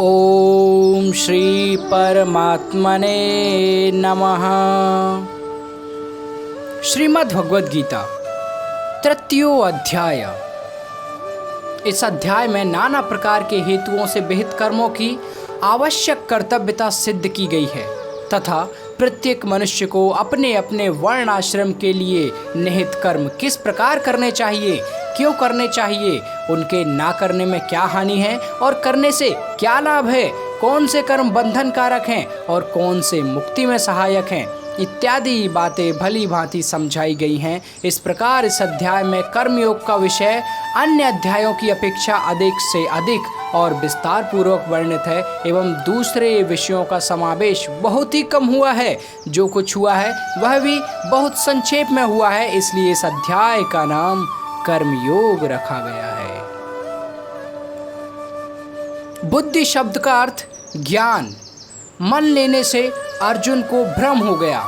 ओम श्री परमात्मने नमः। श्रीमद् भगवद गीता तृतीयो अध्याय। इस अध्याय में नाना प्रकार के हेतुओं से विहित कर्मों की आवश्यक कर्तव्यता सिद्ध की गई है तथा प्रत्येक मनुष्य को अपने अपने वर्ण आश्रम के लिए निहित कर्म किस प्रकार करने चाहिए, क्यों करने चाहिए, उनके ना करने में क्या हानि है और करने से क्या लाभ है, कौन से कर्म बंधन कारक हैं और कौन से मुक्ति में सहायक हैं, इत्यादि बातें भली भांति समझाई गई हैं। इस प्रकार इस अध्याय में कर्मयोग का विषय अन्य अध्यायों की अपेक्षा अधिक से अधिक और विस्तार पूर्वक वर्णित है एवं दूसरे विषयों का समावेश बहुत ही कम हुआ है। जो कुछ हुआ है वह भी बहुत संक्षेप में हुआ है, इसलिए इस अध्याय का नाम कर्मयोग रखा गया है। बुद्धि शब्द का अर्थ ज्ञान। मन लेने से अर्जुन को भ्रम हो गया।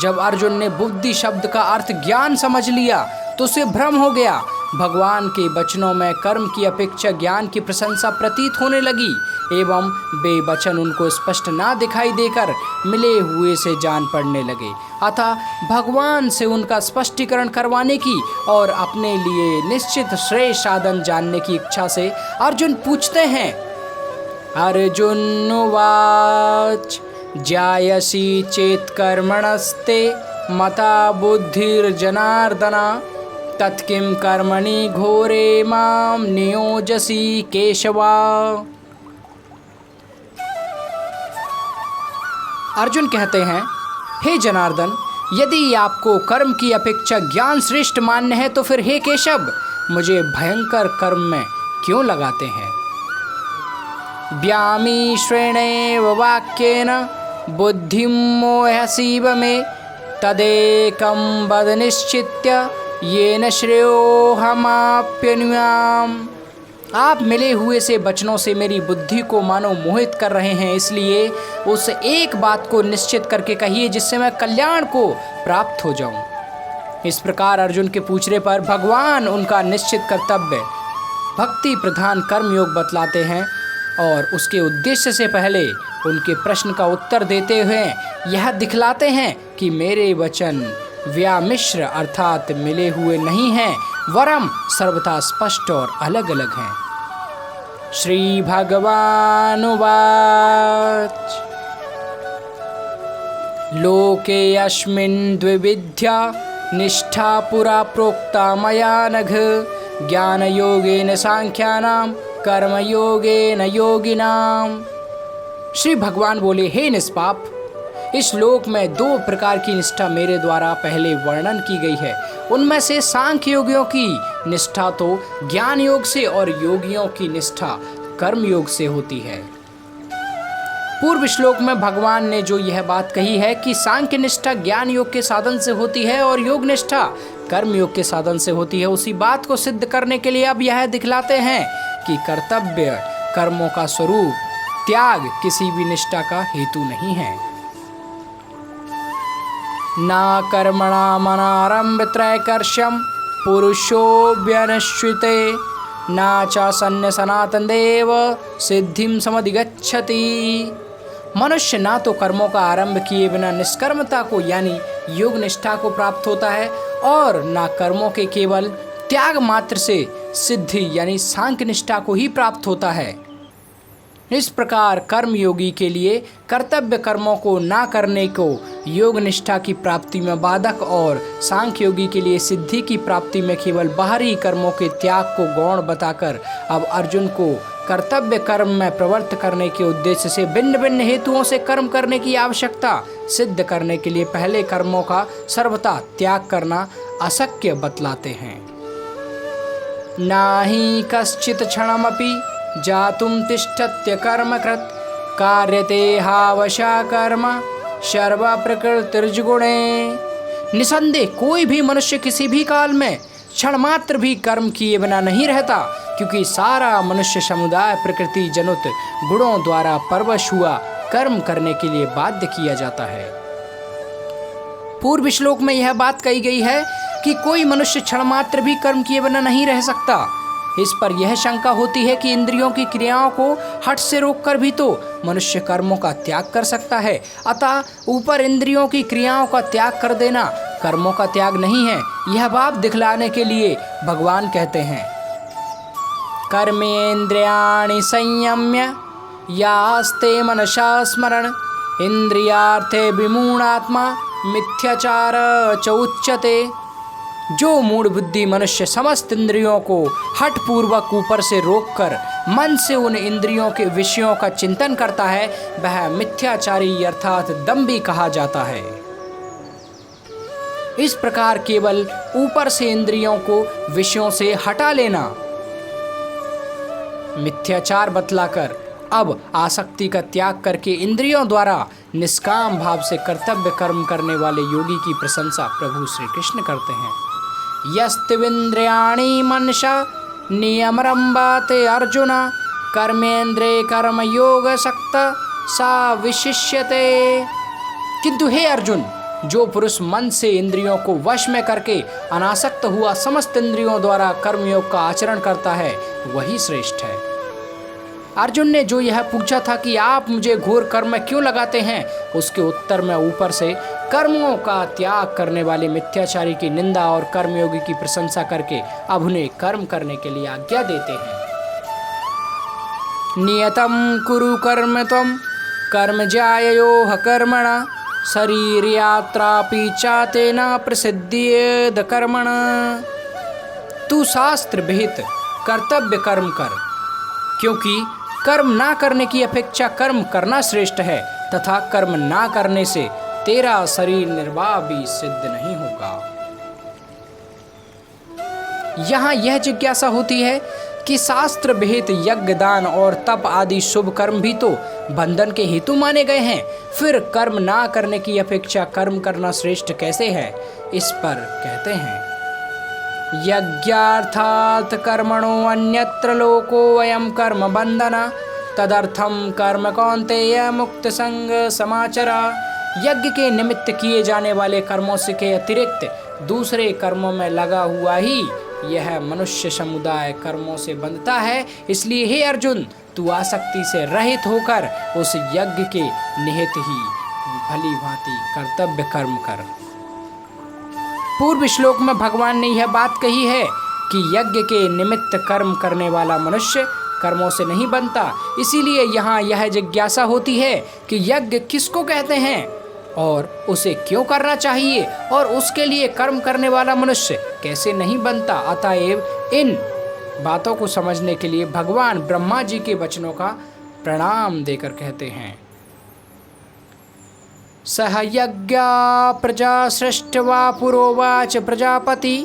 जब अर्जुन ने बुद्धि शब्द का अर्थ ज्ञान समझ लिया तो उसे भ्रम हो गया। भगवान के वचनों में कर्म की अपेक्षा ज्ञान की प्रशंसा प्रतीत होने लगी एवं वे वचन उनको स्पष्ट ना दिखाई देकर मिले हुए से जान पड़ने लगे। अतः भगवान से उनका स्पष्टीकरण करवाने की और अपने लिए निश्चित श्रेष्ठ साधन जानने की इच्छा से अर्जुन पूछते हैं। अर्जुन उवाच जायसी चेत कर्मणस्ते मता बुद्धिर्जनार्दन तत्किं कर्मणि घोरे माम नियोजसी केशवा। अर्जुन कहते हैं, हे जनार्दन, यदि आपको कर्म की अपेक्षा ज्ञान श्रेष्ठ मान्य है तो फिर हे केशव, मुझे भयंकर कर्म में क्यों लगाते हैं। व्यामी श्रेणेव वाक्येन बुद्धिं मोहसीव में तदेकं वद निश्चित्य येन श्रेयोहमाप्यनुयाम। आप मिले हुए से वचनों से मेरी बुद्धि को मानो मोहित कर रहे हैं, इसलिए उस एक बात को निश्चित करके कहिए जिससे मैं कल्याण को प्राप्त हो जाऊं। इस प्रकार अर्जुन के पूछने पर भगवान उनका निश्चित कर्तव्य भक्ति प्रधान कर्मयोग बतलाते हैं और उसके उद्देश्य से पहले उनके प्रश्न का उत्तर देते हुए यह दिखलाते हैं कि मेरे वचन व्यामिश्र अर्थात मिले हुए नहीं हैं, वरम सर्वथा स्पष्ट और अलग अलग हैं। श्री भगवानुवाच लोके अस्मिन् द्विविध्या निष्ठा पुरा प्रोक्ता मया नघ ज्ञान योगेन सांख्यानाम कर्मयोगेन योगिनाम। श्री भगवान बोले, हे निष्पाप, इस श्लोक में दो प्रकार की निष्ठा मेरे द्वारा पहले वर्णन की गई है। उनमें से सांख्य योगियों की निष्ठा तो ज्ञान योग से और योगियों की निष्ठा कर्म योग से होती है। पूर्व श्लोक में भगवान ने जो यह बात कही है कि सांख्य निष्ठा ज्ञान योग के साधन से होती है और योग निष्ठा कर्म योग के साधन से होती है, उसी बात को सिद्ध करने के लिए अब यह दिखलाते हैं कि कर्तव्य कर्मों का स्वरूप त्याग किसी भी निष्ठा का हेतु नहीं है। ना कर्मणा मनारंभ त्रैकर्षम पुरुषो व्यनश्विते ना चासन्य सनातन देव सिद्धिम समधिगच्छति। मनुष्य ना तो कर्मों का आरंभ किए बिना निष्कर्मता को यानी योग निष्ठा को प्राप्त होता है और ना कर्मों के केवल त्याग मात्र से सिद्धि यानी सांख्य निष्ठा को ही प्राप्त होता है। इस प्रकार कर्म योगी के लिए कर्तव्य कर्मों को ना करने को योग निष्ठा की प्राप्ति में बाधक और सांख्य योगी के लिए सिद्धि की प्राप्ति में केवल बाहरी कर्मों के त्याग को गौण बताकर अब अर्जुन को कर्तव्य कर्म में प्रवृत्त करने के उद्देश्य से भिन्न भिन्न हेतुओं से कर्म करने की आवश्यकता सिद्ध करने के लिए पहले कर्मों का सर्वथा त्याग करना अशक्य बतलाते हैं। नाहि कश्चित् क्षणमपि जातुं तिष्ठत्य कर्मकृत् कार्यते हावशा कर्म सर्व प्रकृतिर्जुगुणे। निसंदेह कोई भी मनुष्य किसी भी काल में क्षण मात्र भी कर्म किए बिना नहीं रहता, क्योंकि सारा मनुष्य समुदाय प्रकृति जनित गुणों द्वारा परवश हुआ कर्म करने के लिए बाध्य किया जाता है। पूर्व श्लोक में यह बात कही गई है कि कोई मनुष्य क्षण मात्र भी कर्म किए बिना नहीं रह सकता। इस पर यह शंका होती है कि इंद्रियों की क्रियाओं को हठ से रोककर भी तो मनुष्य कर्मों का त्याग कर सकता है। अतः ऊपर इंद्रियों की क्रियाओं का त्याग कर देना कर्मों का त्याग नहीं है। यह भाव दिखलाने के लिए भगवान कहते हैं, कर्मेन्द्रियाणि संयम्य यास्ते मनसा स्मरण इंद्रियार्थे विमूढ़ात्मा मिथ्याचार च उच्यते। जो मूढ़ बुद्धि मनुष्य समस्त इंद्रियों को हठ पूर्वक ऊपर से रोककर मन से उन इंद्रियों के विषयों का चिंतन करता है, वह मिथ्याचारी अर्थात दंभी कहा जाता है। इस प्रकार केवल ऊपर से इंद्रियों को विषयों से हटा लेना मिथ्याचार बतलाकर अब आसक्ति का त्याग करके इंद्रियों द्वारा निष्काम भाव से कर्तव्य कर्म करने वाले योगी की प्रशंसा प्रभु श्री कृष्ण करते हैं। यस्त्विन्द्रियाणि मनसा नियमरम्भाते अर्जुन कर्मेन्द्रे कर्मयोग सक्त सा विशिष्यते। किंतु हे अर्जुन, जो पुरुष मन से इंद्रियों को वश में करके अनासक्त हुआ समस्त इंद्रियों द्वारा कर्मयोग का आचरण करता है, वही श्रेष्ठ है। अर्जुन ने जो यह पूछा था कि आप मुझे घोर कर्म में क्यों लगाते हैं, उसके उत्तर में ऊपर से कर्मों का त्याग करने वाले मिथ्याचारी की निंदा और कर्मयोगी की प्रशंसा करके अब उन्हें कर्म करने के लिए आज्ञा देते हैं। नियतम कुरु कर्म त्वं कर्म ज्यायो कर्मणा शरीर यात्रापि चातेन प्रसिद्ध्येद कर्मण। तू शास्त्र विहित कर्तव्य कर्म कर, क्योंकि कर्म ना करने की अपेक्षा कर्म करना श्रेष्ठ है, तथा कर्म ना करने से तेरा शरीर निर्वाह भी सिद्ध नहीं होगा। यहाँ यह जिज्ञासा होती है कि शास्त्र विहित यज्ञ दान और तप आदि शुभ कर्म भी तो बंधन के हेतु माने गए हैं, फिर कर्म ना करने की अपेक्षा कर्म करना श्रेष्ठ कैसे है। इस पर कहते हैं, यज्ञार्थात् कर्मणो अन्यत्र लोको वयम कर्म बंधना तदर्थम कर्म कौन्तेय मुक्त संग समाचरा। यज्ञ के निमित्त किए जाने वाले कर्मों से के अतिरिक्त दूसरे कर्मों में लगा हुआ ही यह मनुष्य समुदाय कर्मों से बंधता है। इसलिए हे अर्जुन, तू आसक्ति से रहित होकर उस यज्ञ के निहित ही भली भांति कर्तव्य कर्म कर। पूर्व श्लोक में भगवान ने यह बात कही है कि यज्ञ के निमित्त कर्म करने वाला मनुष्य कर्मों से नहीं बनता। इसीलिए यहाँ यह जिज्ञासा होती है कि यज्ञ किसको कहते हैं और उसे क्यों करना चाहिए, और उसके लिए कर्म करने वाला मनुष्य कैसे नहीं बनता। अतएव इन बातों को समझने के लिए भगवान ब्रह्मा जी के वचनों का प्रणाम देकर कहते हैं, सह यज्ञा प्रजा सृष्ट्वा पुरोवाच प्रजापति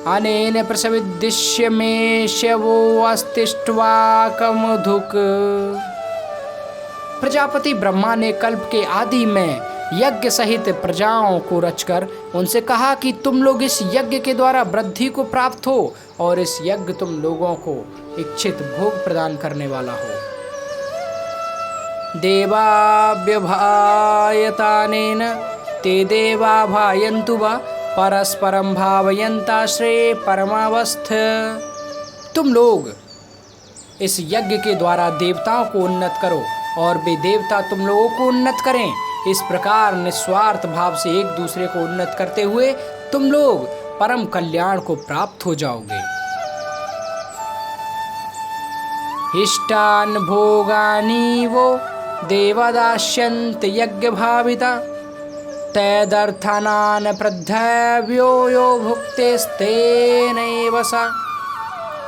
अनेन प्रसविदिष्य मे शवो अस्तिष्ट्वा कमधुक। प्रजापति ब्रह्मा ने कल्प के आदि में यज्ञ सहित प्रजाओं को रचकर उनसे कहा कि तुम लोग इस यज्ञ के द्वारा वृद्धि को प्राप्त हो, और इस यज्ञ तुम लोगों को इच्छित भोग प्रदान करने वाला हो। देवाभ्यभायतानेन ते देवा भायन्तु वा परस्परम भावयन्ता श्रेय परमावस्थ। तुम लोग इस यज्ञ के द्वारा देवताओं को उन्नत करो और वे देवता तुम लोगों को उन्नत करें। इस प्रकार निस्वार्थ भाव से एक दूसरे को उन्नत करते हुए तुम लोग परम कल्याण को प्राप्त हो जाओगे। इष्टान भोगानि वो देवदास्यन्त यज्ञ भाविता तदर्थानान प्रद्धव्यो यो भुक्तेस्तेनैव सा।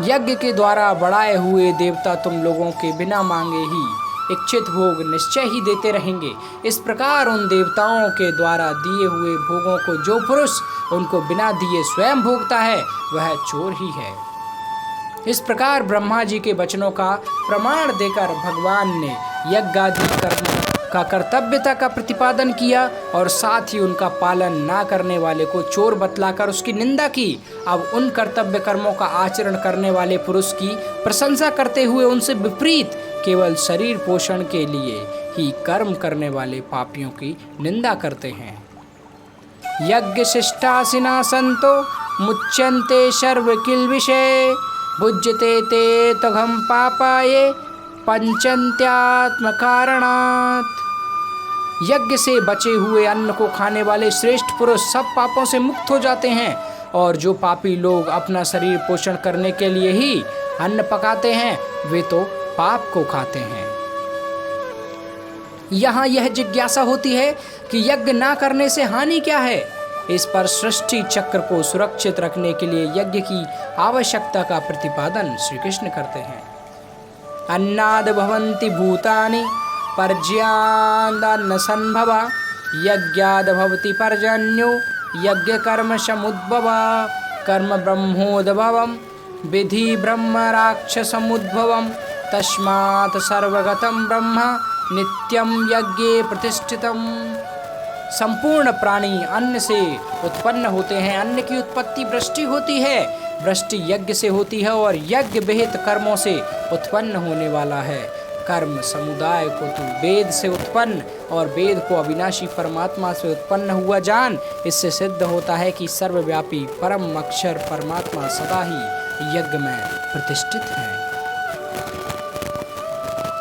यज्ञ के द्वारा बढ़ाए हुए देवता तुम लोगों के बिना मांगे ही इच्छित भोग निश्चय ही देते रहेंगे। इस प्रकार उन देवताओं के द्वारा दिए हुए भोगों को जो पुरुष उनको बिना दिए स्वयं भोगता है, वह चोर ही है। इस प्रकार ब्रह्मा जी के वचनों का प्रमाण देकर भगवान ने यज्ञादि कर्म का कर्तव्यता का प्रतिपादन किया और साथ ही उनका पालन ना करने वाले को चोर बतलाकर उसकी निंदा की। अब उन कर्तव्य कर्मों का आचरण करने वाले पुरुष की प्रशंसा करते हुए उनसे विपरीत केवल शरीर पोषण के लिए ही कर्म करने वाले पापियों की निंदा करते हैं। यज्ञ शिष्टासिना संतो मुच्यन्ते सर्व किल विषय भुज्यते ते तघम पापाये पंचन्त्यात्मकारणात्। यज्ञ से बचे हुए अन्न को खाने वाले श्रेष्ठ पुरुष सब पापों से मुक्त हो जाते हैं, और जो पापी लोग अपना शरीर पोषण करने के लिए ही अन्न पकाते हैं वे तो पाप को खाते हैं। यहाँ यह जिज्ञासा होती है कि यज्ञ ना करने से हानि क्या है। इस पर सृष्टि चक्र को सुरक्षित रखने के लिए यज्ञ की आवश्यकता का प्रतिपादन श्री कृष्ण करते हैं। अन्नाद भवन्ति भूतानि पर्जन्यान्न संभवा यज्ञाद भवति पर्जन्यो यज्ञ कर्म समुद्भवा कर्म ब्रह्मोद्भवम विधि ब्रह्म राक्षसमुद्भवम तस्मात् सर्वगतं ब्रह्म नित्यं यज्ञे प्रतिष्ठितम्। संपूर्ण प्राणी अन्न से उत्पन्न होते हैं। अन्न की उत्पत्ति वृष्टि होती है, वृष्टि यज्ञ से होती है, और यज्ञ विहित कर्मों से उत्पन्न होने वाला है। कर्म समुदाय को तू वेद से उत्पन्न और वेद को अविनाशी परमात्मा से उत्पन्न हुआ जान। इससे सिद्ध होता है कि सर्वव्यापी परम अक्षर परमात्मा सदा ही यज्ञ में प्रतिष्ठित है।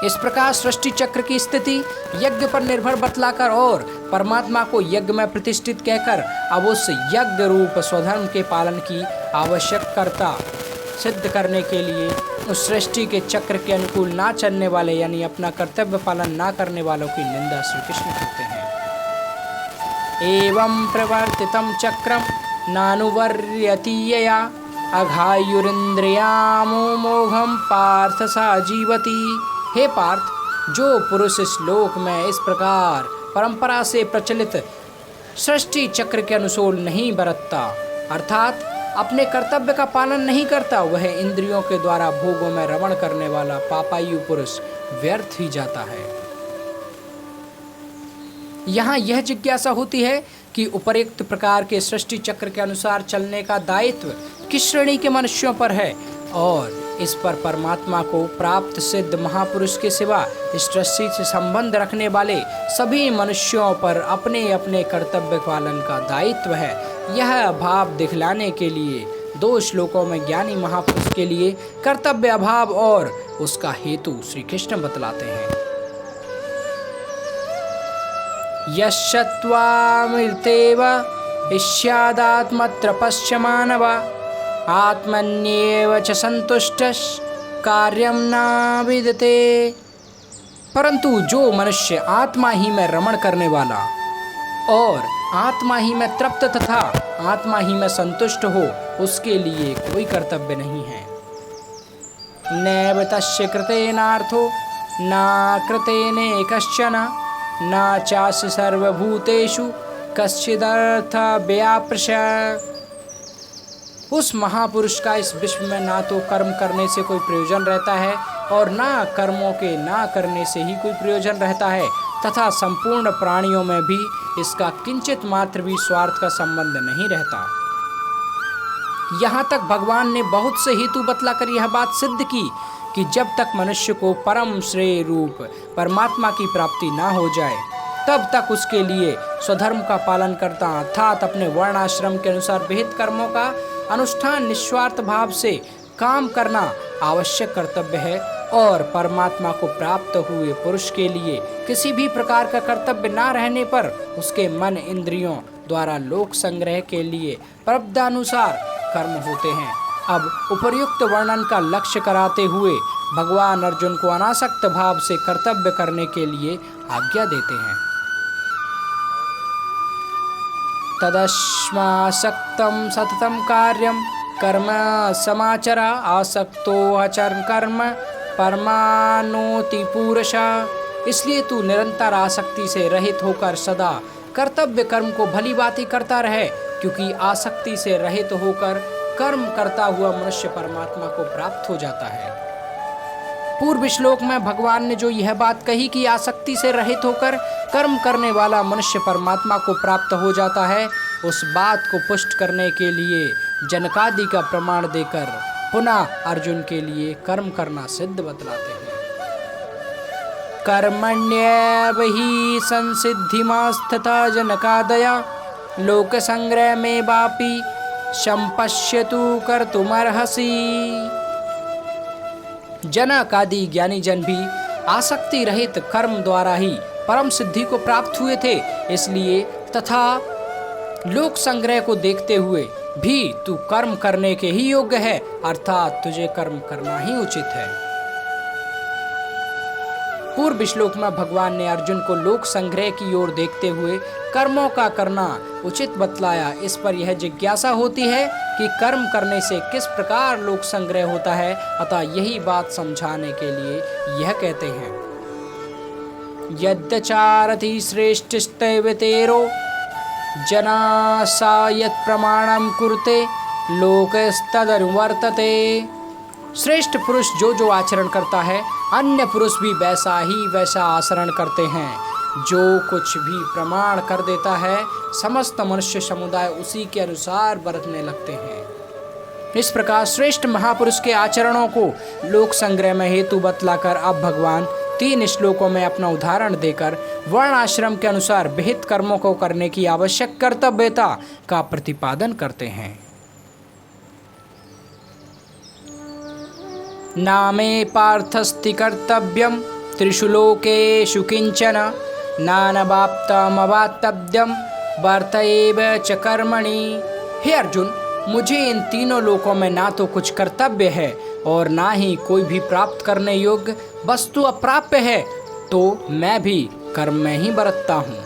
इस प्रकार सृष्टि चक्र की स्थिति यज्ञ पर निर्भर बतलाकर और परमात्मा को यज्ञ में प्रतिष्ठित कहकर अब उस यज्ञ रूप स्वधर्म के पालन की आवश्यकता सिद्ध करने के लिए उस सृष्टि के चक्र के अनुकूल ना चलने वाले यानी अपना कर्तव्य पालन ना करने वालों की निंदा श्री कृष्ण करते हैं। एवं प्रवर्तितं चक्रम नानुवर्यति यया अघायुरिन्द्रियामो मोघम पार्थ सा जीवति। हे पार्थ, जो पुरुष इस लोक में इस प्रकार परंपरा से प्रचलित सृष्टि चक्र के अनुसार नहीं बरतता अर्थात अपने कर्तव्य का पालन नहीं करता, वह इंद्रियों के द्वारा भोगों में रमण करने वाला पापायु पुरुष व्यर्थ ही जाता है। यहाँ यह जिज्ञासा होती है कि उपर्युक्त प्रकार के सृष्टि चक्र के अनुसार चलने का दायित्व किस श्रेणी के मनुष्यों पर है, और इस पर परमात्मा को प्राप्त सिद्ध महापुरुष के सिवा इस सृष्टि से संबंध रखने वाले सभी मनुष्यों पर अपने अपने कर्तव्य पालन का दायित्व है। यह भाव दिखलाने के लिए 2 श्लोकों में ज्ञानी महापुरुष के लिए कर्तव्य अभाव और उसका हेतु श्री कृष्ण बतलाते हैं। यश्चत्वामृतेव इष्यादात्मत्र पश्य मानव आत्मन्येव च संतुष्टः कार्यं न विदते। परंतु जो मनुष्य आत्मा ही में रमण करने वाला और आत्मा ही में तृप्त तथा आत्मा ही में संतुष्ट हो, उसके लिए कोई कर्तव्य नहीं है। नैव तस्य कृतेनार्थो न कृतेने कश्चन न चास्य सर्वभूतेषु कश्चिदर्थ व्यापृशा। उस महापुरुष का इस विश्व में ना तो कर्म करने से कोई प्रयोजन रहता है और ना कर्मों के ना करने से ही कोई प्रयोजन रहता है, तथा संपूर्ण प्राणियों में भी इसका किंचित मात्र भी स्वार्थ का संबंध नहीं रहता। यहाँ तक भगवान ने बहुत से हेतु बतलाकर यह बात सिद्ध की कि जब तक मनुष्य को परम श्रेय रूप परमात्मा की प्राप्ति ना हो जाए तब तक उसके लिए स्वधर्म का पालन करता अर्थात अपने वर्णाश्रम के अनुसार विहित कर्मों का अनुष्ठान निस्वार्थ भाव से काम करना आवश्यक कर्तव्य है, और परमात्मा को प्राप्त हुए पुरुष के लिए किसी भी प्रकार का कर्तव्य ना रहने पर उसके मन इंद्रियों द्वारा लोक संग्रह के लिए प्रारब्धानुसार कर्म होते हैं। अब उपर्युक्त वर्णन का लक्ष्य कराते हुए भगवान अर्जुन को अनासक्त भाव से कर्तव्य करने के लिए आज्ञा देते हैं। तदस्मासक्तं सततं कार्यं कर्म समाचर आसक्तो अचर कर्म परमानोति पुरुषा। इसलिए तू निरंतर आसक्ति से रहित होकर सदा कर्तव्य कर्म को भली भांति करता रहे, क्योंकि आसक्ति से रहित होकर कर्म करता हुआ मनुष्य परमात्मा को प्राप्त हो जाता है। पूर्व श्लोक में भगवान ने जो यह बात कही कि आसक्ति से रहित होकर कर्म करने वाला मनुष्य परमात्मा को प्राप्त हो जाता है, उस बात को पुष्ट करने के लिए जनकादि का प्रमाण देकर पुनः अर्जुन के लिए कर्म करना सिद्ध बतलाते हैं। कर्मण्येव हि संसिद्धिमास्तथा जनकादया लोक संग्रह में वापि संपश्यतु कर्तुमर्हसि। जनक आदि ज्ञानी जन भी आसक्ति रहित कर्म द्वारा ही परम सिद्धि को प्राप्त हुए थे। इसलिए तथा लोक संग्रह को देखते हुए भी तू कर्म करने के ही योग्य है, अर्थात तुझे कर्म करना ही उचित है। पूर्व श्लोक में भगवान ने अर्जुन को लोक संग्रह की ओर देखते हुए कर्मों का करना उचित बतलाया। इस पर यह जिज्ञासा होती है कि कर्म करने से किस प्रकार लोक संग्रह होता है, अतः यही बात समझाने के लिए यह कहते हैं। यद्यचारति श्रेष्ठस्तैवतेरो जना सा यत् प्रमाणम कुरुते लोकस्तदनुवर्तते। श्रेष्ठ पुरुष जो आचरण करता है, अन्य पुरुष भी वैसा आचरण करते हैं। जो कुछ भी प्रमाण कर देता है, समस्त मनुष्य समुदाय उसी के अनुसार बरतने लगते हैं। इस प्रकार श्रेष्ठ महापुरुष के आचरणों को लोक संग्रह में हेतु बतलाकर अब भगवान 3 श्लोकों में अपना उदाहरण देकर वर्ण आश्रम के अनुसार विहित कर्मों को करने की आवश्यक कर्तव्यता का प्रतिपादन करते हैं। नामे पार्थस्ति कर्तव्यम त्रिषु लोकेषु किंचन नानवाप्तमवाप्तव्यम वर्त एव च कर्मणि। हे अर्जुन, मुझे इन तीनों लोकों में ना तो कुछ कर्तव्य है और ना ही कोई भी प्राप्त करने योग्य वस्तु अप्राप्य है, तो मैं भी कर्म में ही बरतता हूँ।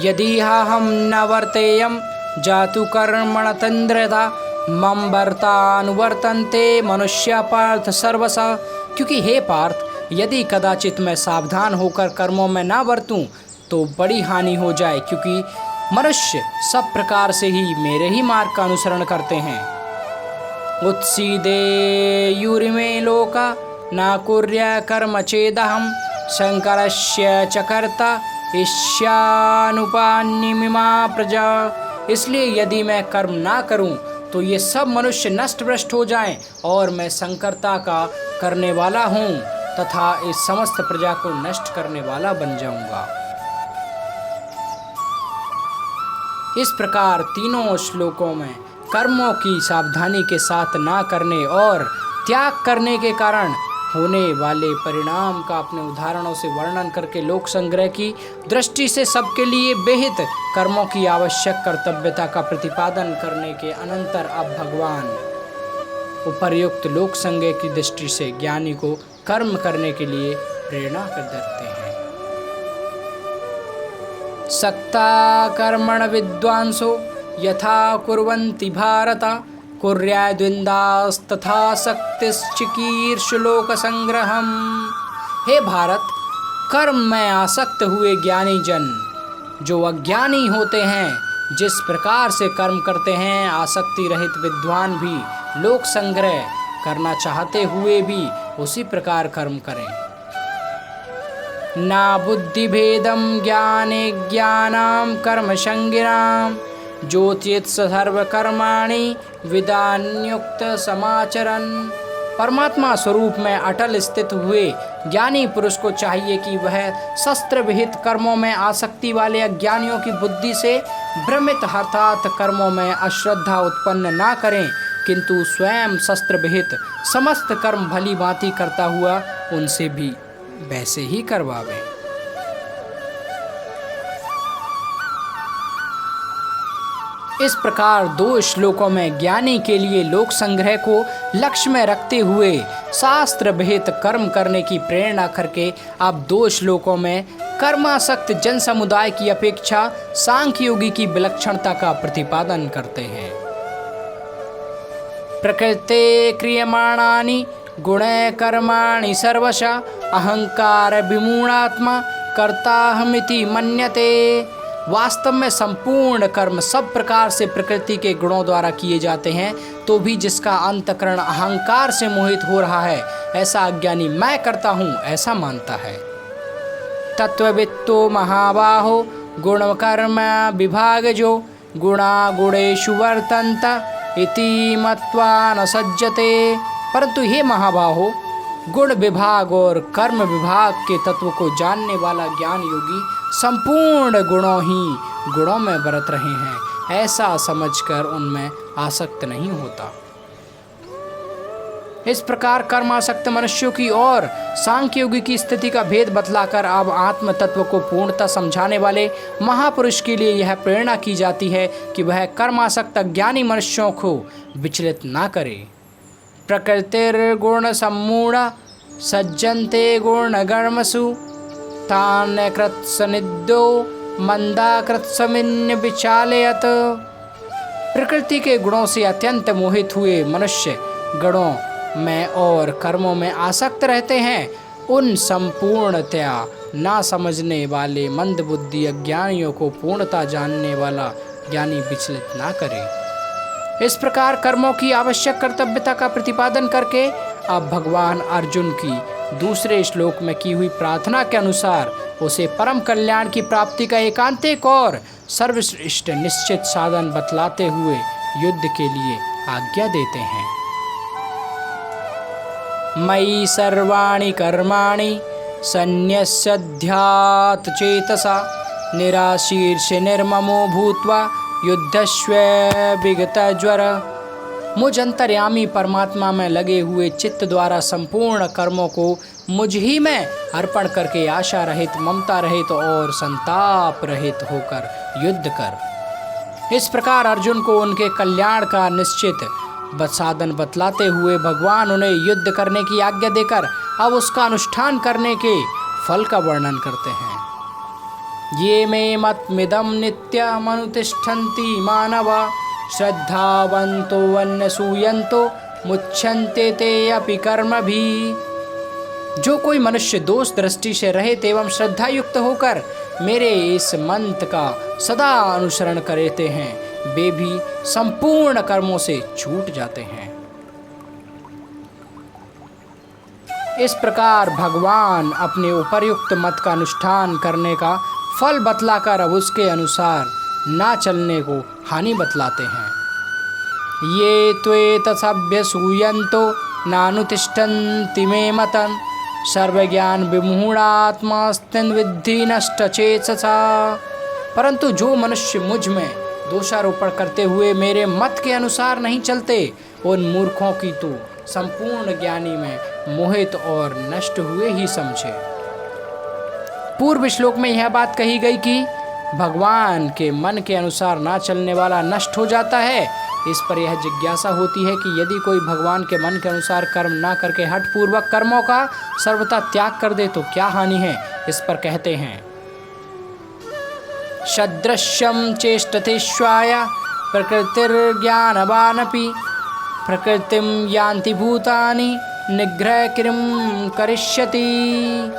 यदि हम न वर्तेयम जातु कर्मण तंद्रता मम वर्तानुवर्तन्ते मनुष्य पार्थ सर्वसा। क्योंकि हे पार्थ, यदि कदाचित मैं सावधान होकर कर्मों में ना बरतूं तो बड़ी हानि हो जाए, क्योंकि मनुष्य सब प्रकार से ही मेरे ही मार्ग का अनुसरण करते हैं। उत्सीदे यूरिमे लोका न कुर्य कर्म चेदहम शंकरस्य च कर्ता ईश्यानुपान्यमिमा प्रजा। इसलिए यदि मैं कर्म ना करूं तो ये सब मनुष्य नष्ट भ्रष्ट हो जाएं और मैं संकर्ता का करने वाला हूँ तथा इस समस्त प्रजा को नष्ट करने वाला बन जाऊंगा। इस प्रकार तीनों श्लोकों में कर्मों की सावधानी के साथ ना करने और त्याग करने के कारण होने वाले परिणाम का अपने उदाहरणों से वर्णन करके लोक संग्रह की दृष्टि से सबके लिए विहित कर्मों की आवश्यक कर्तव्यता का प्रतिपादन करने के अनंतर अब भगवान उपर्युक्त लोक संग्रह की दृष्टि से ज्ञानी को कर्म करने के लिए प्रेरणा कर देते हैं। सक्ता कर्मण विद्वांसो यथा कुर्वन्ति भारत कुर्याद्विन्दास्तथा शक्तिश्चिकीर्षलोक संग्रहम। हे भारत, कर्म में आसक्त हुए ज्ञानी जन जो अज्ञानी होते हैं जिस प्रकार से कर्म करते हैं, आसक्ति रहित विद्वान भी लोक संग्रह करना चाहते हुए भी उसी प्रकार कर्म करें। ना बुद्धि भेदम ज्ञाने ज्ञानाम कर्म संगिनाम ज्योतिष सर्व कर्माणि विदान्युक्त समाचरन। परमात्मा स्वरूप में अटल स्थित हुए ज्ञानी पुरुष को चाहिए कि वह शस्त्र विहित कर्मों में आसक्ति वाले अज्ञानियों की बुद्धि से भ्रमित अर्थात कर्मों में अश्रद्धा उत्पन्न ना करें, किंतु स्वयं शस्त्र विहित समस्त कर्म भली भांति करता हुआ उनसे भी वैसे ही करवावे। इस प्रकार 2 श्लोकों में ज्ञानी के लिए लोक संग्रह को लक्ष्य में रखते हुए शास्त्र विहित कर्म करने की प्रेरणा करके अब 2 श्लोकों में कर्मासक्त जन समुदाय की अपेक्षा सांख्य योगी की विलक्षणता का प्रतिपादन करते हैं। प्रकृते क्रियमाणानि गुणे कर्माणि सर्वशः अहंकार विमूढ़ात्मा कर्ताहमिति मन्यते। वास्तव में संपूर्ण कर्म सब प्रकार से प्रकृति के गुणों द्वारा किए जाते हैं, तो भी जिसका अंतःकरण अहंकार से मोहित हो रहा है, ऐसा अज्ञानी मैं करता हूँ ऐसा मानता है। तत्ववित्तो महाबाहो गुण कर्म विभागजो गुणा गुणेषु वर्तन्त इति मत्वा न सज्जते। परंतु हे महाबाहो, गुण विभाग और कर्म विभाग के तत्व को जानने वाला ज्ञान योगी संपूर्ण गुणों में बरत रहे हैं, ऐसा समझकर उनमें आसक्त नहीं होता। इस प्रकार कर्मासक्त मनुष्यों की और सांख्य योगी की स्थिति का भेद बतलाकर अब आत्म तत्व को पूर्णतः समझाने वाले महापुरुष के लिए यह प्रेरणा की जाती है कि वह कर्मासक्त ज्ञानी मनुष्यों को विचलित ना करे। प्रकृतिर्गुण सम्मूढ़ सज्जन्ते गुणगर्मसु तान् कृत्सनिद्धो मंदाकृत्समिन्य विचालयत। प्रकृति के गुणों से अत्यंत मोहित हुए मनुष्य गणों में और कर्मों में आसक्त रहते हैं। उन संपूर्णतया ना समझने वाले मंदबुद्धि अज्ञानियों को पूर्णता जानने वाला ज्ञानी विचलित ना करे। इस प्रकार कर्मों की आवश्यक कर्तव्यता का प्रतिपादन करके अब भगवान अर्जुन की दूसरे श्लोक में की हुई प्रार्थना के अनुसार उसे परम कल्याण की प्राप्ति का एकांतिक और सर्वश्रेष्ठ निश्चित साधन बतलाते हुए युद्ध के लिए आज्ञा देते हैं। मयि सर्वाणि कर्माणि सन्न्यस्यध्यात् चेतसा निराशीर्ष निर्ममो भूत्वा युद्धस्व विगतज्वर। मुझ अंतर्यामी परमात्मा में लगे हुए चित्त द्वारा संपूर्ण कर्मों को मुझ ही में अर्पण करके आशा रहित, ममता रहित और संताप रहित होकर युद्ध कर। इस प्रकार अर्जुन को उनके कल्याण का निश्चित साधन बतलाते हुए भगवान उन्हें युद्ध करने की आज्ञा देकर अब उसका अनुष्ठान करने के फल का वर्णन करते हैं। ये मे मतमिदं नित्यमनुतिष्ठन्ति मानवा श्रद्धावन्तो अन्यसूयन्तो मुच्यन्ते ते अपि कर्मभिः। जो कोई मनुष्य दोष दृष्टि से रहित एवं श्रद्धा युक्त होकर मेरे इस मंत्र का सदा अनुसरण करते हैं वे भी संपूर्ण कर्मों से छूट जाते हैं। इस प्रकार भगवान अपने उपर्युक्त मत का अनुष्ठान करने का फल बतलाकर अब उसके अनुसार ना चलने को हानि बतलाते हैं। ये त्वेतसभ्यसूयन्तो नानुतिष्ठन्ति मे मतम् सर्वज्ञान विमूढ़ात्मास्तिन् विद्धि नष्टचेतसा। परंतु जो मनुष्य मुझ में दोषारोपण करते हुए मेरे मत के अनुसार नहीं चलते उन मूर्खों की तो संपूर्ण ज्ञानी में मोहित और नष्ट हुए ही समझे। पूर्व श्लोक में यह बात कही गई कि भगवान के मन के अनुसार ना चलने वाला नष्ट हो जाता है। इस पर यह जिज्ञासा होती है कि यदि कोई भगवान के मन के अनुसार कर्म ना करके हठपूर्वक कर्मों का सर्वथा त्याग कर दे तो क्या हानि है। इस पर कहते हैं सदृश्यं चेष्टतेष्वाय प्रकृतिर्ज्ञानवानपि प्रकृतिं यान्ति भूतानि निग्रह किं करिष्यति।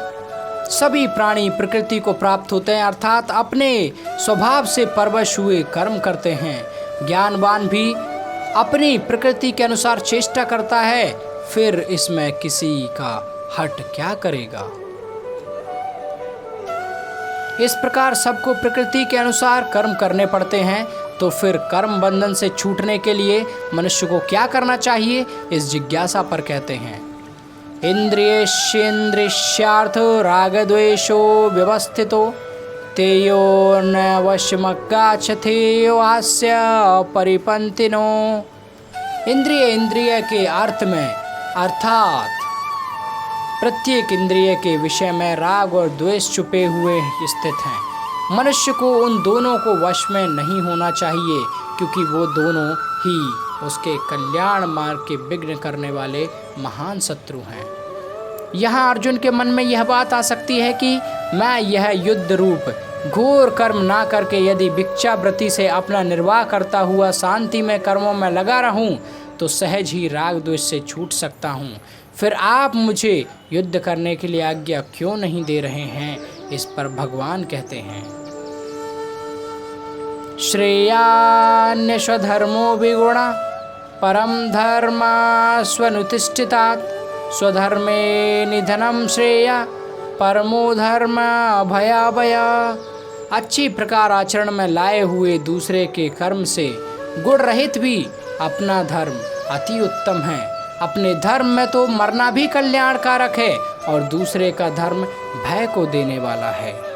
सभी प्राणी प्रकृति को प्राप्त होते हैं अर्थात अपने स्वभाव से परवश हुए कर्म करते हैं। ज्ञानवान भी अपनी प्रकृति के अनुसार चेष्टा करता है, फिर इसमें किसी का हट क्या करेगा। इस प्रकार सबको प्रकृति के अनुसार कर्म करने पड़ते हैं, तो फिर कर्म बंधन से छूटने के लिए मनुष्य को क्या करना चाहिए, इस जिज्ञासा पर कहते हैं इंद्रियेन्द्रियार्थ रागद्वेषो व्यवस्थितो तेयो न वशमगाच्छथेयो हास्य परिपंतिनो। इंद्रिय के अर्थ में अर्थात प्रत्येक इंद्रिय के विषय में राग और द्वेष छुपे हुए स्थित हैं। मनुष्य को उन दोनों को वश में नहीं होना चाहिए, क्योंकि वो दोनों ही उसके कल्याण मार्ग के विघ्न करने वाले महान शत्रु हैं। यहाँ अर्जुन के मन में यह बात आ सकती है कि मैं यह युद्ध रूप घोर कर्म ना करके यदि भिक्षावृत्ति से अपना निर्वाह करता हुआ शांति में कर्मों में लगा रहूं तो सहज ही राग द्वेष से छूट सकता हूं। फिर आप मुझे युद्ध करने के लिए आज्ञा क्यों नहीं दे रहे हैं। इस पर भगवान कहते हैं श्रेयान्यस्वधर्मो विगुणा परम धर्मा स्वनुतिष्ठितात् स्वधर्मे निधनम श्रेया परमो धर्म भयाभया। अच्छी प्रकार आचरण में लाए हुए दूसरे के कर्म से गुण रहित भी अपना धर्म अति उत्तम है। अपने धर्म में तो मरना भी कल्याणकारक है और दूसरे का धर्म भय को देने वाला है।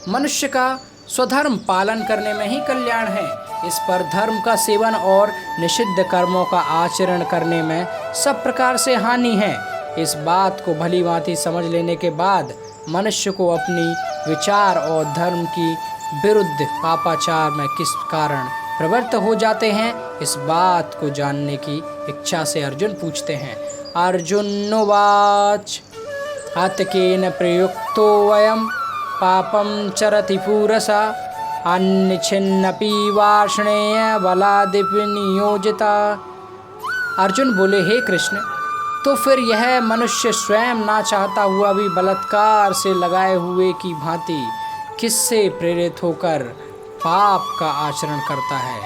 मनुष्य का स्वधर्म पालन करने में ही कल्याण है। इस पर धर्म का सेवन और निषिद्ध कर्मों का आचरण करने में सब प्रकार से हानि है। इस बात को भली भांति समझ लेने के बाद मनुष्य को अपनी विचार और धर्म की विरुद्ध पापाचार में किस कारण प्रवृत्त हो जाते हैं, इस बात को जानने की इच्छा से अर्जुन पूछते हैं। अर्जुनोवाच हतकेन प्रयुक्तो वयम पापं चरति पूरसा अन्निच्छिन्नपि वार्ष्णेय बलादिपि नियोजिता। अर्जुन बोले, हे कृष्ण, तो फिर यह मनुष्य स्वयं ना चाहता हुआ भी बलात्कार से लगाए हुए की भांति किससे प्रेरित होकर पाप का आचरण करता है।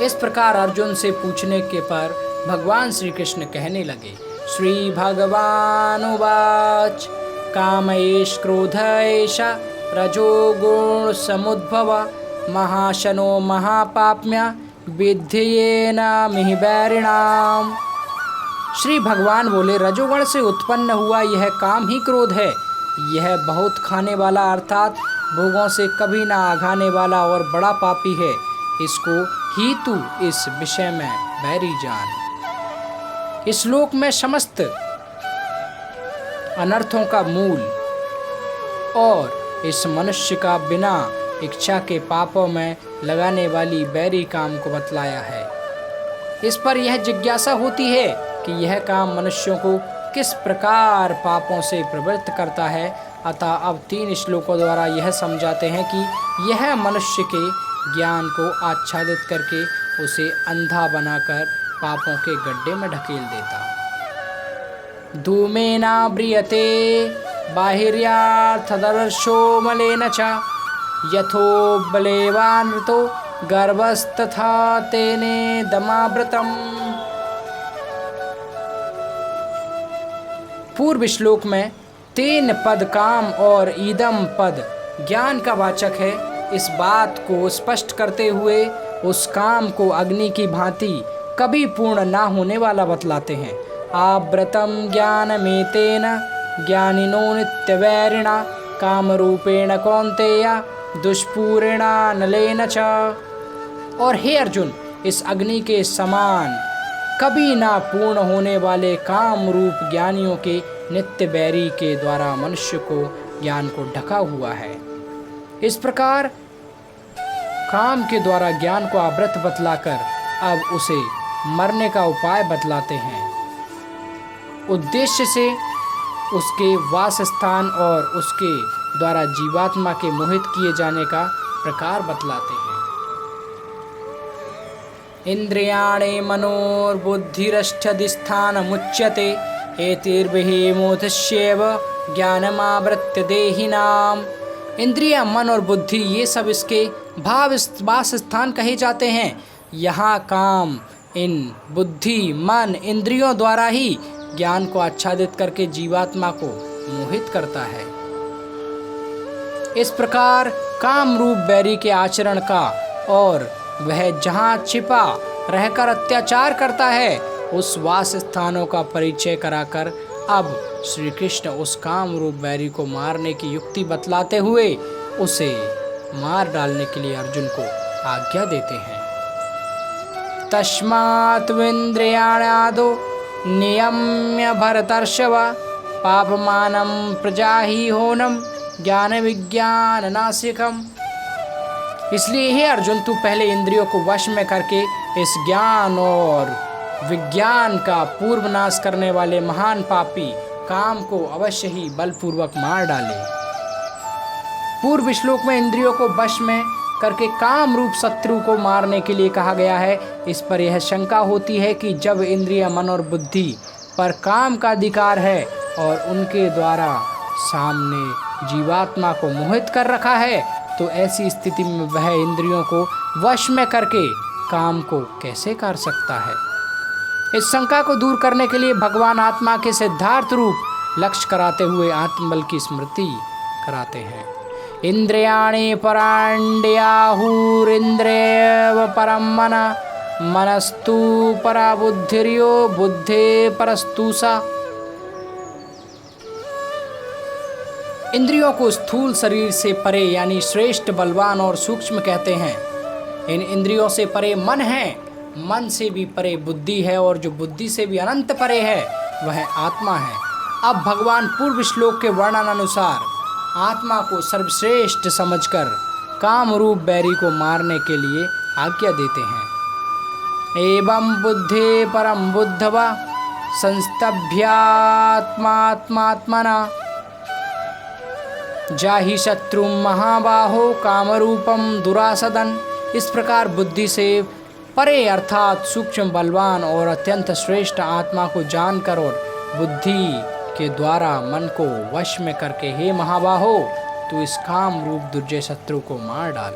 इस प्रकार अर्जुन से पूछने के पर भगवान श्री कृष्ण कहने लगे। श्री भगवानुवाच काम एष क्रोध एष रजोगुण समुद्भव महाशनो महापाप्म्य विद्येन मिहिबैरिणाम। श्री भगवान बोले, रजोगुण से उत्पन्न हुआ यह काम ही क्रोध है। यह बहुत खाने वाला अर्थात भोगों से कभी ना आघाने वाला और बड़ा पापी है। इसको ही तू इस विषय में बैरी जान। इस लोक में समस्त अनर्थों का मूल और इस मनुष्य का बिना इच्छा के पापों में लगाने वाली बैरी काम को बतलाया है। इस पर यह जिज्ञासा होती है कि यह काम मनुष्यों को किस प्रकार पापों से प्रवृत्त करता है। अतः अब 3 श्लोकों द्वारा यह समझाते हैं कि यह मनुष्य के ज्ञान को आच्छादित करके उसे अंधा बनाकर पापों के गड्ढे में ढकेल देता। धूमेना ब्रियते बाहिर्यार्थदर्शो मलेन च यथो बलेवानृतो गर्भस्तथा तेने दमावृतम्। पूर्व श्लोक में 3 पद काम और ईदम पद ज्ञान का वाचक है। इस बात को स्पष्ट करते हुए उस काम को अग्नि की भांति कभी पूर्ण ना होने वाला बतलाते हैं। आवृतम ज्ञानमेतेन ज्ञानिनो नित्यवैरिणा कामरूपेण कौन्तेय दुष्पूरेणा नलेन च। और हे अर्जुन, इस अग्नि के समान कभी ना पूर्ण होने वाले काम रूप ज्ञानियों के नित्य बैरी के द्वारा मनुष्य को ज्ञान को ढका हुआ है। इस प्रकार काम के द्वारा ज्ञान को आवृत बतलाकर अब उसे मरने का उपाय बतलाते हैं। उद्देश्य से उसके वास स्थान और उसके द्वारा जीवात्मा के मोहित किए जाने का प्रकार बतलाते हैं। इंद्रियाणि मनोर्बुद्धिरष्टधिष्ठानमुच्यते एतिर्विहिमोधस्यैव ज्ञानमावृत्य देहिनाम। इंद्रिय, मन और बुद्धि ये सब इसके भाव वास स्थान कहे जाते हैं। यहाँ काम इन बुद्धि मन इंद्रियों द्वारा ही ज्ञान को आच्छादित करके जीवात्मा को मोहित करता है। इस प्रकार काम रूप बैरी के आचरण का और वह जहाँ छिपा रहकर अत्याचार करता है उस वास स्थानों का परिचय कराकर अब श्री कृष्ण उस काम रूप बैरी को मारने की युक्ति बतलाते हुए उसे मार डालने के लिए अर्जुन को आज्ञा देते हैं। तस्मात् विन्द्रियाणादो नियम्य भरतर्षभ पापमानं प्रजाहि होनम ज्ञान विज्ञान नासिकम। इसलिए हे अर्जुन, तू पहले इंद्रियों को वश में करके इस ज्ञान और विज्ञान का पूर्व नाश करने वाले महान पापी काम को अवश्य ही बलपूर्वक मार डाले। पूर्व श्लोक में इंद्रियों को वश में करके काम रूप शत्रु को मारने के लिए कहा गया है। इस पर यह शंका होती है कि जब इंद्रिय मन और बुद्धि पर काम का अधिकार है और उनके द्वारा सामने जीवात्मा को मोहित कर रखा है तो ऐसी स्थिति में वह इंद्रियों को वश में करके काम को कैसे कर सकता है। इस शंका को दूर करने के लिए भगवान आत्मा के सिद्धार्थ रूप लक्ष्य कराते हुए आत्मबल की स्मृति कराते हैं। इंद्रियाणि पराण्ड्याहुरिन्द्रियव परम मन मनस्तु परा बुद्धिर्यो बुद्धे परस्तु सा। इंद्रियों को स्थूल शरीर से परे यानी श्रेष्ठ, बलवान और सूक्ष्म कहते हैं। इन इंद्रियों से परे मन है, मन से भी परे बुद्धि है, और जो बुद्धि से भी अनंत परे है वह आत्मा है। अब भगवान पूर्व श्लोक के वर्णन अनुसार आत्मा को सर्वश्रेष्ठ समझकर काम रूप बैरी को मारने के लिए आज्ञा देते हैं। एवं बुद्धे परम बुद्धवा संस्तभ्यात्मात्मात्मना जाहि शत्रु महाबाहो कामरूपम दुरासदन। इस प्रकार बुद्धि से परे अर्थात सूक्ष्म, बलवान और अत्यंत श्रेष्ठ आत्मा को जानकर और बुद्धि के द्वारा मन को वश में करके, हे महाबाहो, तू इस काम रूप दुर्जय शत्रु को मार डाल।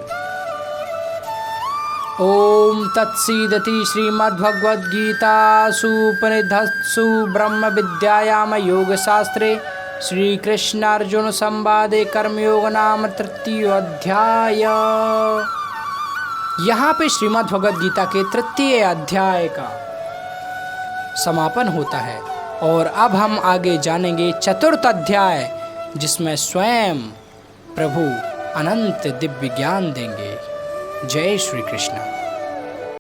ओम तत्सीदति श्रीमद्भगवद्गीतासु उपनिषत्सु ब्रह्म विद्यायाम योगशास्त्रे श्रीकृष्णार्जुन संवादे कर्मयोग नाम तृतीय अध्याय। यहाँ पे श्रीमद्भगवद्गीता के तृतीय अध्याय का समापन होता है और अब हम आगे जानेंगे चतुर्थ अध्याय, जिसमें स्वयं प्रभु अनंत दिव्य ज्ञान देंगे। जय श्री कृष्ण।